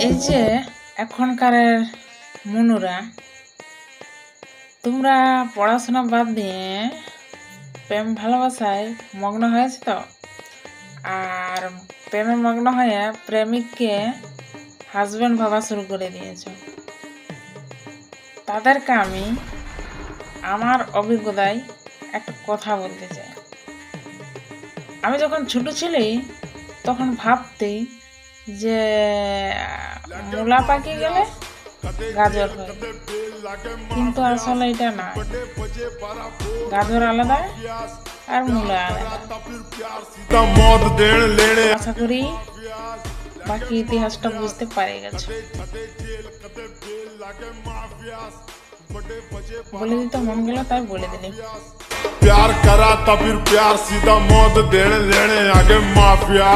এই যে এখনকার মনুরা, তোমরা পড়াশোনা বাদ দিয়ে প্রেম ভালোবাসায় মগ্ন হয়েছে তো, আর প্রেমে মগ্ন হয়ে প্রেমিককে হাজবেন্ড ভাবা শুরু করে দিয়েছ। তাদেরকে আমি আমার অভিজ্ঞতায় একটা কথা বলতে চাই। আমি যখন ছোট ছিলি তখন ভাবতে যে মূলা পাকি গেলে গাজর হয়, কিন্তু আসলে এটা না। গাজর আলাদা আর মূলা আলাদা। আশা করি বাকি ইতিহাসটা বুঝতে পারে গেছে। বলে দিতে মন গেল তাই বলে দিলি। प्यार करा था फिर प्यार सीधा मौत देने लेने आगे माफिया